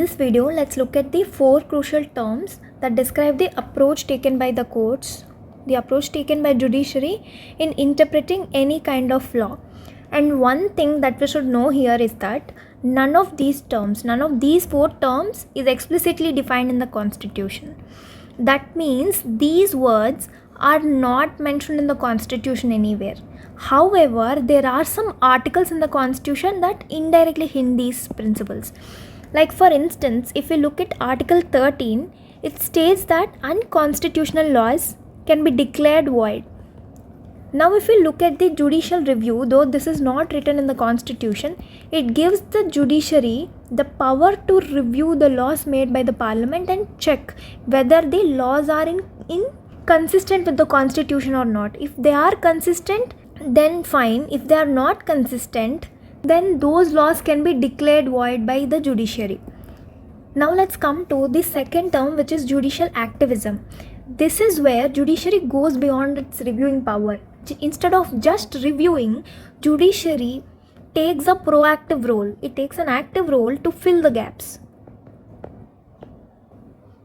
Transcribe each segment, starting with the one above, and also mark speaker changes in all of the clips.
Speaker 1: this video, let's look at the 4 crucial terms that describe the approach taken by the courts, the approach taken by judiciary in interpreting any kind of law. And one thing that we should know here is that none of these 4 terms is explicitly defined in the Constitution. That means these words are not mentioned in the Constitution anywhere. However, there are some articles in the Constitution that indirectly hint these principles. Like for instance, if we look at Article 13, it states that unconstitutional laws can be declared void. Now if we look at the judicial review, though this is not written in the Constitution, it gives the judiciary the power to review the laws made by the Parliament and check whether the laws are consistent with the Constitution or not. If they are consistent, then fine. If they are not consistent, then those laws can be declared void by the judiciary. Now let's come to the second term, which is judicial activism. This is where judiciary goes beyond its reviewing power. Instead of just reviewing, judiciary takes a proactive role. It takes an active role to fill the gaps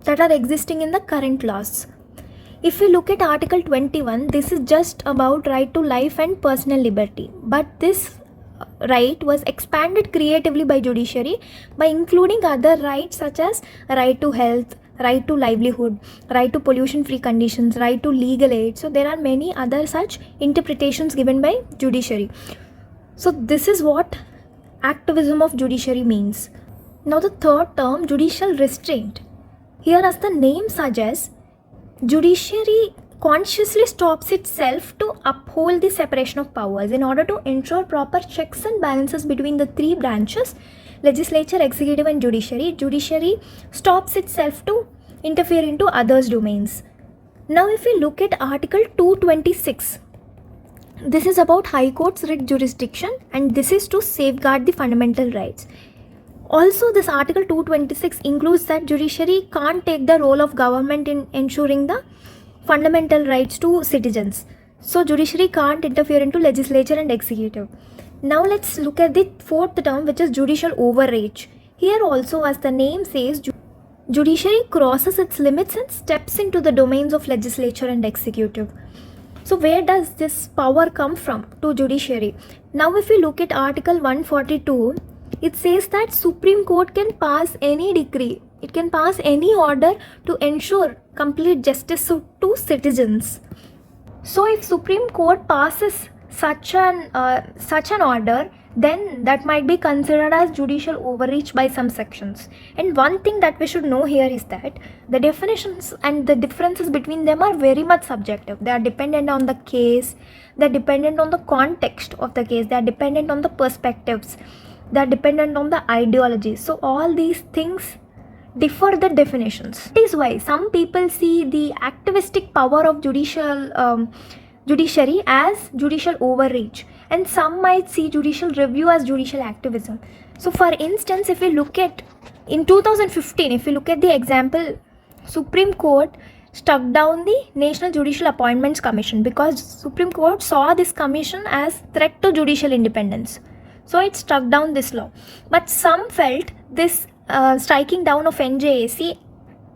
Speaker 1: that are existing in the current laws. If we look at Article 21, this is just about right to life and personal liberty. But this right was expanded creatively by judiciary by including other rights such as right to health, right to livelihood, right to pollution-free conditions, right to legal aid. So there are many other such interpretations given by judiciary. So this is what activism of judiciary means. Now the third term, judicial restraint. Here, as the name suggests, judiciary consciously stops itself to uphold the separation of powers in order to ensure proper checks and balances between the 3 branches, legislature, executive and judiciary. Judiciary stops itself to interfere into others' domains. Now if we look at Article 226, this is about High Court's writ jurisdiction, and this is to safeguard the fundamental rights. Also, this Article 226 includes that judiciary can't take the role of government in ensuring the fundamental rights to citizens. So judiciary can't interfere into legislature and executive. Now let's look at the fourth term, which is judicial overreach. Here also, as the name says, judiciary crosses its limits and steps into the domains of legislature and executive. So where does this power come from to judiciary? Now if we look at Article 142, it says that Supreme Court can pass any decree, it can pass any order to ensure complete justice to citizens. So if Supreme Court passes such an order, then that might be considered as judicial overreach by some sections. And one thing that we should know here is that the definitions and the differences between them are very much subjective. They are dependent on the case, they are dependent on the context of the case, they are dependent on the perspectives, they are dependent on the ideology. So all these things differ the definitions. That is why some people see the activistic power of judiciary as judicial overreach, and some might see judicial review as judicial activism. So for instance, if we look at in 2015, if we look at the example, Supreme Court struck down the National Judicial Appointments Commission because Supreme Court saw this commission as threat to judicial independence. So it struck down this law. But some felt this striking down of NJAC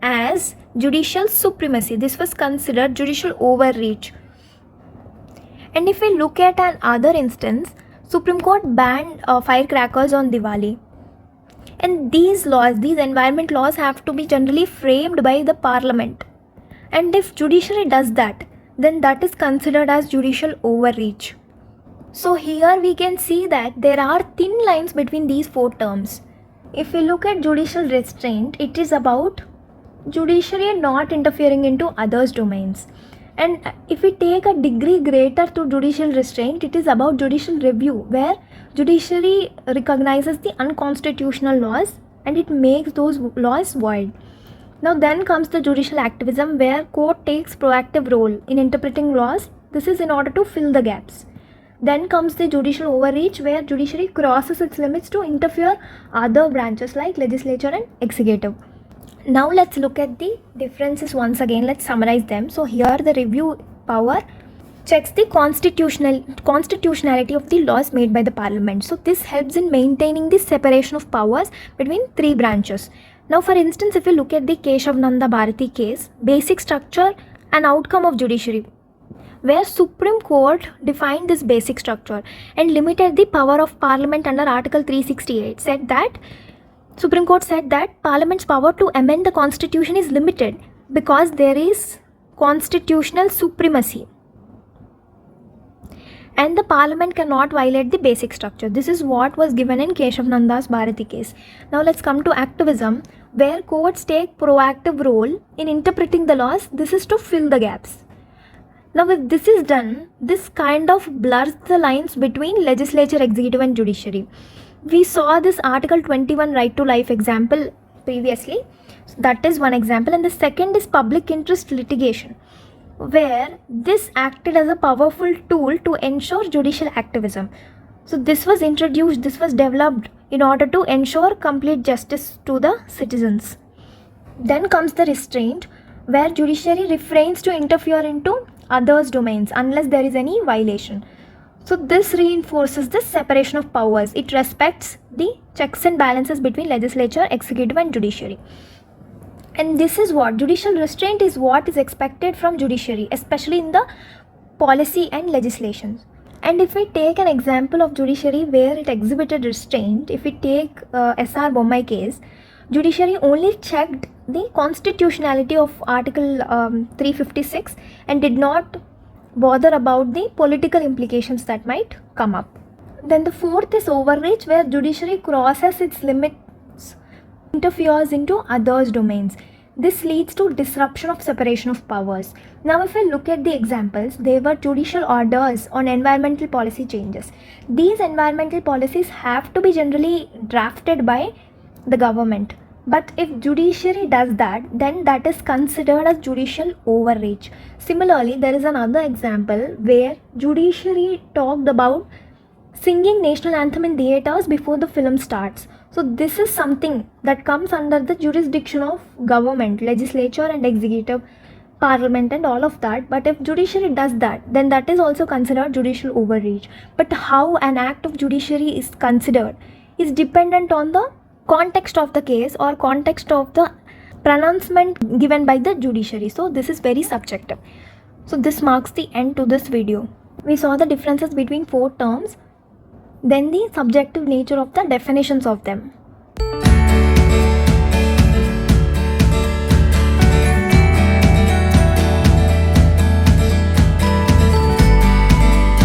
Speaker 1: as judicial supremacy. This was considered judicial overreach. And if we look at another instance, Supreme Court banned firecrackers on Diwali. And these laws, these environment laws, have to be generally framed by the Parliament. And if judiciary does that, then that is considered as judicial overreach. So here we can see that there are thin lines between these 4 terms. If we look at judicial restraint, it is about judiciary not interfering into others' domains. And if we take a degree greater to judicial restraint, it is about judicial review, where judiciary recognizes the unconstitutional laws and it makes those laws void. Now then comes the judicial activism, where court takes proactive role in interpreting laws. This is in order to fill the gaps. Then comes the judicial overreach, where judiciary crosses its limits to interfere other branches like legislature and executive. Now let's look at the differences once again. Let's summarize them. So here the review power checks the constitutionality of the laws made by the Parliament. So this helps in maintaining the separation of powers between 3 branches. Now, for instance, if you look at the Keshav Nanda Bharati case, basic structure and outcome of judiciary, where Supreme Court defined this basic structure and limited the power of Parliament under Article 368, said that Supreme Court said that Parliament's power to amend the Constitution is limited because there is constitutional supremacy and the Parliament cannot violate the basic structure. This is what was given in Keshav Nanda's Bharati case. Now let's come to activism, where courts take proactive role in interpreting the laws. This is to fill the gaps. Now if this is done, this kind of blurs the lines between legislature, executive and judiciary. We saw this Article 21 right to life example previously. So that is one example, and the second is public interest litigation, where this acted as a powerful tool to ensure judicial activism. So this was introduced, this was developed in order to ensure complete justice to the citizens. Then comes the restraint, where judiciary refrains to interfere into others' domains unless there is any violation. So this reinforces the separation of powers. It respects the checks and balances between legislature, executive and judiciary. And this is what judicial restraint is, what is expected from judiciary, especially in the policy and legislations. And if we take an example of judiciary where it exhibited restraint, if we take SR Bommai case, judiciary only checked the constitutionality of Article 356 and did not bother about the political implications that might come up. Then the fourth is overreach, where judiciary crosses its limits, interferes into others' domains. This leads to disruption of separation of powers. Now if we look at the examples, there were judicial orders on environmental policy changes. These environmental policies have to be generally drafted by the government. But if judiciary does that, then that is considered as judicial overreach. Similarly, there is another example where judiciary talked about singing national anthem in theatres before the film starts. So this is something that comes under the jurisdiction of government, legislature and executive, parliament and all of that. But if judiciary does that, then that is also considered judicial overreach. But how an act of judiciary is considered is dependent on the context of the case or context of the pronouncement given by the judiciary. So this is very subjective. So this marks the end to this video. We saw the differences between four terms, then the subjective nature of the definitions of them.